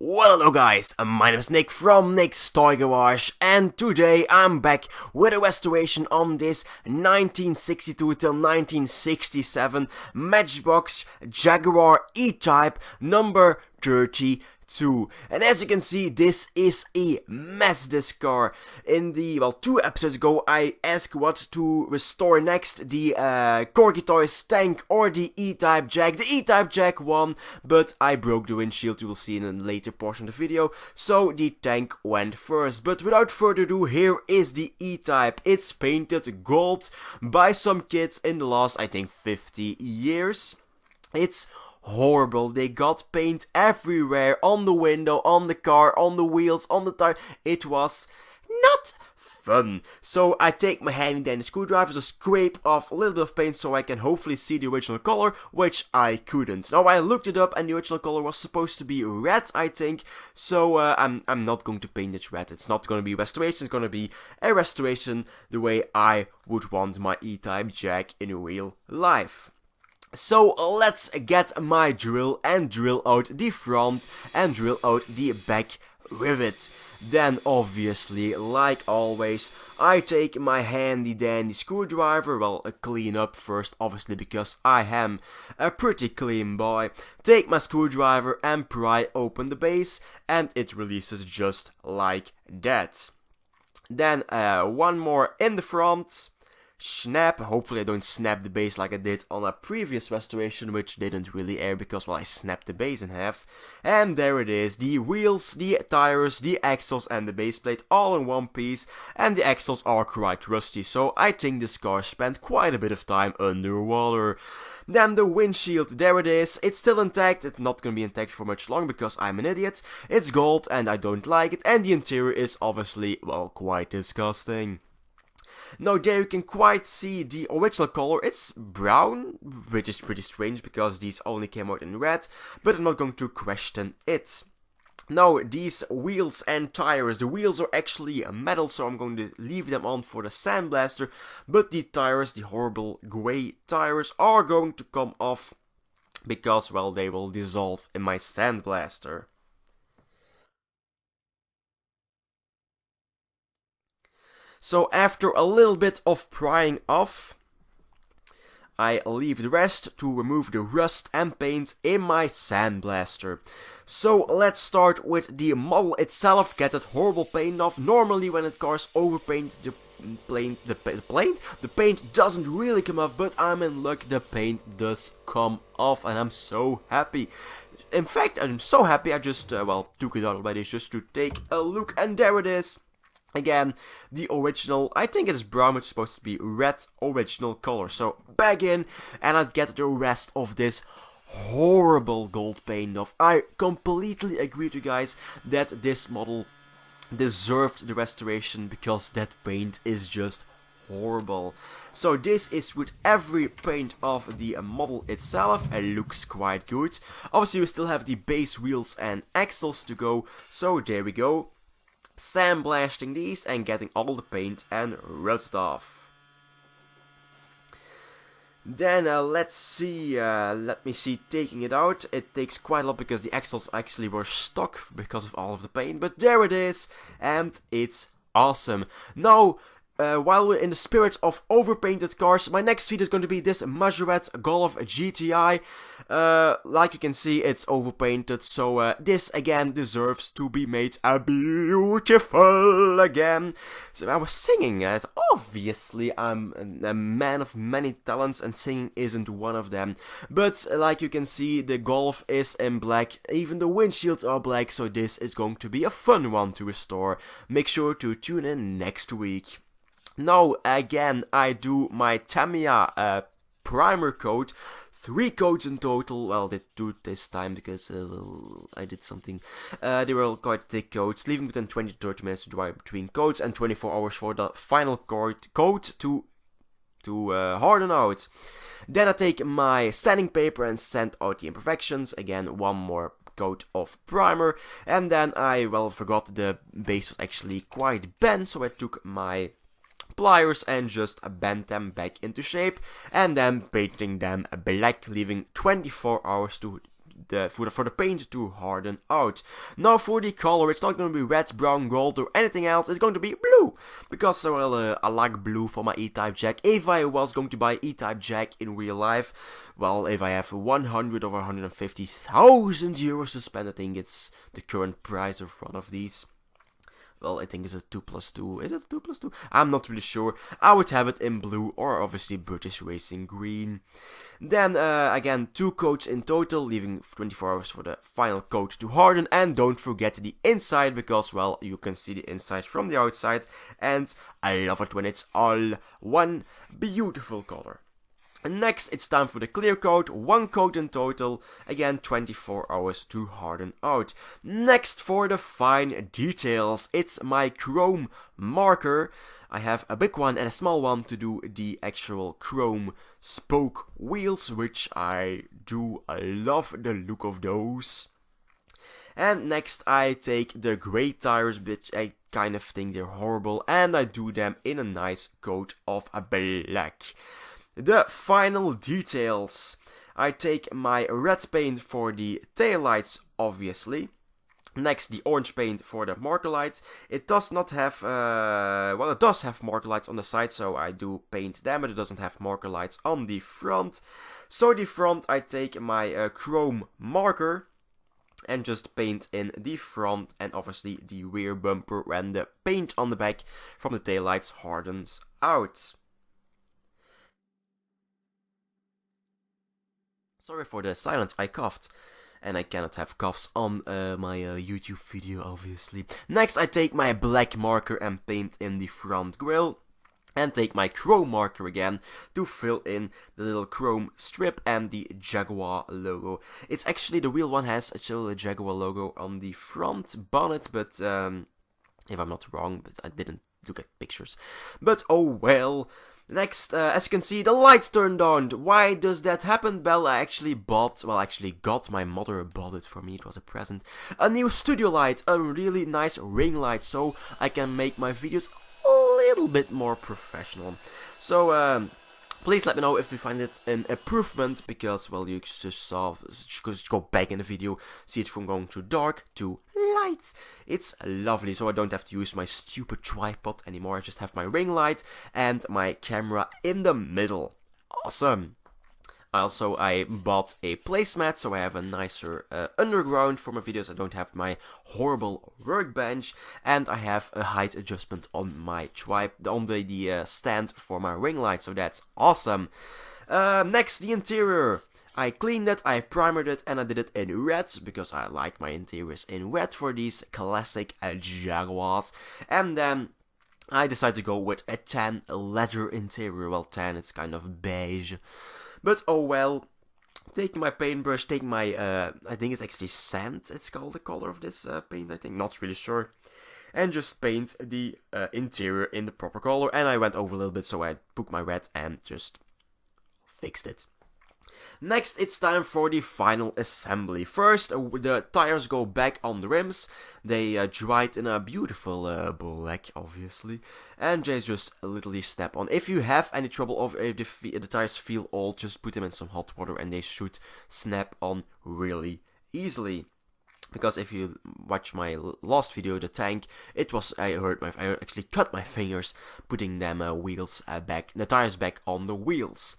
Well, hello guys, my name is Nick from Nickstoygarage, and today I'm back with a restoration on this 1962 till 1967 Matchbox Jaguar E-type number 32. And as you can see, this is a mess, this car. In the, 2 episodes ago, I asked what to restore next, the Corgi Toys tank or the E-type Jag. The E-type Jag won, but I broke the windshield, you will see in a later portion of the video, so the tank went first. But without further ado, here is the E-type. It's painted gold by some kids in the last, I think, 50 years. It's horrible. They got paint everywhere, on the window, on the car, on the wheels, on the tire. It was not fun. So I take my handy dandy screwdriver to scrape off a little bit of paint so I can hopefully see the original color, which I couldn't. Now I looked it up and the original color was supposed to be red, I think. So I'm not going to paint it red. It's not going to be restoration, it's going to be a restoration the way I would want my E-type Jag in real life. So let's get my drill and drill out the front and drill out the back with it. Then obviously, like always, I take my handy dandy screwdriver, clean up first obviously because I am a pretty clean boy. Take my screwdriver and pry open the base and it releases just like that. Then one more in the front. Snap. Hopefully I don't snap the base like I did on a previous restoration, which didn't really air because, I snapped the base in half. And there it is, the wheels, the tires, the axles and the base plate all in one piece, and the axles are quite rusty, so I think this car spent quite a bit of time underwater. Then the windshield, there it is, it's still intact. It's not gonna be intact for much long because I'm an idiot. It's gold and I don't like it, and the interior is obviously, quite disgusting. Now there you can quite see the original color. It's brown, which is pretty strange because these only came out in red, but I'm not going to question it. Now these wheels and tires, the wheels are actually metal, so I'm going to leave them on for the sandblaster, but the tires, the horrible grey tires, are going to come off because, they will dissolve in my sandblaster. So after a little bit of prying off, I leave the rest to remove the rust and paint in my sandblaster. So let's start with the model itself, get that horrible paint off. Normally when it cars overpaint, the paint doesn't really come off, but I'm in luck, the paint does come off and I'm so happy. In fact, I'm so happy I just, took it out already just to take a look, and there it is. Again, the original, I think it's brown, it's supposed to be red original color. So back in, and I'll get the rest of this horrible gold paint off. I completely agree with you guys that this model deserved the restoration because that paint is just horrible. So this is with every paint of the model itself. It looks quite good. Obviously we still have the base wheels and axles to go, so there we go. Sandblasting these and getting all the paint and rust off. Then let's see, let me see, taking it out. It takes quite a lot because the axles actually were stuck because of all of the paint, but there it is, and it's awesome. Now, while we're in the spirit of overpainted cars, my next video is going to be this Maserati Golf GTI. Like you can see, it's overpainted, so this again deserves to be made beautiful again. So I was singing, obviously I'm a man of many talents and singing isn't one of them. But like you can see, the Golf is in black, even the windshields are black, so this is going to be a fun one to restore. Make sure to tune in next week. Now, again, I do my Tamiya primer coat. 3 coats in total. Well, did 2 this time because I did something. They were all quite thick coats, leaving within 20 to 30 minutes to dry between coats and 24 hours for the final coat to harden out. Then I take my sanding paper and sand out the imperfections. Again, one more coat of primer. And then I, forgot the base was actually quite bent, so I took my pliers and just bend them back into shape, and then painting them black, leaving 24 hours to for the paint to harden out. Now for the color, it's not going to be red, brown, gold or anything else. It's going to be blue, because well, I like blue for my E-type Jag. If I was going to buy E-type Jag in real life, well, if I have 100 or 150,000 euros to spend, I think it's the current price of one of these. Well, I think it's a 2+2. Is it a 2+2? I'm not really sure. I would have it in blue or obviously British Racing Green. Then, again, 2 coats in total, leaving 24 hours for the final coat to harden. And don't forget the inside, because, well, you can see the inside from the outside. And I love it when it's all one beautiful color. And next, it's time for the clear coat, 1 coat in total, again 24 hours to harden out. Next, for the fine details, it's my chrome marker. I have a big one and a small one to do the actual chrome spoke wheels, which I do love the look of those. And next, I take the grey tires, which I kind of think they're horrible, and I do them in a nice coat of black. The final details. I take my red paint for the taillights, obviously. Next, the orange paint for the marker lights. It does not have, well, it does have marker lights on the side, so I do paint them, but it doesn't have marker lights on the front. So the front, I take my chrome marker and just paint in the front and obviously the rear bumper when the paint on the back from the taillights hardens out. Sorry for the silence, I coughed. And I cannot have coughs on my YouTube video, obviously. Next, I take my black marker and paint in the front grille. And take my chrome marker again to fill in the little chrome strip and the Jaguar logo. It's actually, the real one has actually a Jaguar logo on the front bonnet, but if I'm not wrong, but I didn't look at pictures. But oh well. Next, as you can see, the lights turned on. Why does that happen? Well, I actually got, my mother bought it for me, it was a present. A new studio light, a really nice ring light, so I can make my videos a little bit more professional. So, please let me know if you find it an improvement, because, well, you just go back in the video, see it from going to dark to light. It's lovely, so I don't have to use my stupid tripod anymore. I just have my ring light and my camera in the middle. Awesome. Also, I bought a placemat, so I have a nicer underground for my videos. I don't have my horrible workbench, and I have a height adjustment on my the stand for my ring light, so that's awesome. Next, the interior. I cleaned it, I primered it, and I did it in red, because I like my interiors in red for these classic Jaguars. And then I decided to go with a tan leather interior. Well, tan, it's kind of beige. But oh well. Taking my paintbrush, taking my, I think it's actually sand, it's called the color of this paint, I think, not really sure. And just paint the interior in the proper color. And I went over a little bit, so I took my red and just fixed it. Next, it's time for the final assembly. First, the tires go back on the rims. They dried in a beautiful black, obviously. And they just literally snap on. If you have any trouble or if the tires feel old, just put them in some hot water and they should snap on really easily. Because if you watch my last video, the tank, I actually cut my fingers putting them the tires back on the wheels.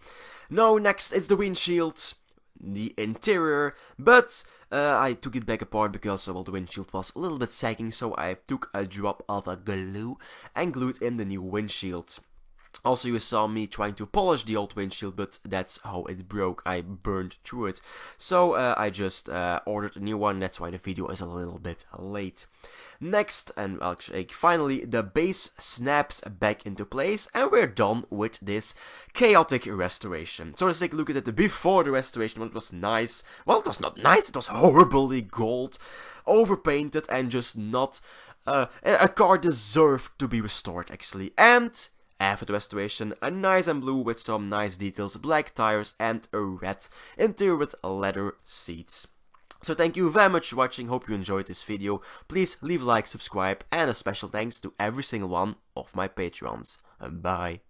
Now next it's the windshield, the interior, but I took it back apart because well, the windshield was a little bit sagging, so I took a drop of glue and glued in the new windshield. Also, you saw me trying to polish the old windshield, but that's how it broke. I burned through it. So I just ordered a new one. That's why the video is a little bit late. Next, and actually, finally, the base snaps back into place, and we're done with this chaotic restoration. So let's take a look at it before the restoration. It was nice. Well, it was not nice. It was horribly gold, overpainted, and just not a car deserved to be restored, actually. And after the restoration, a nice and blue with some nice details, black tires and a red interior with leather seats. So thank you very much for watching, hope you enjoyed this video. Please leave a like, subscribe, and a special thanks to every single one of my Patreons. Bye.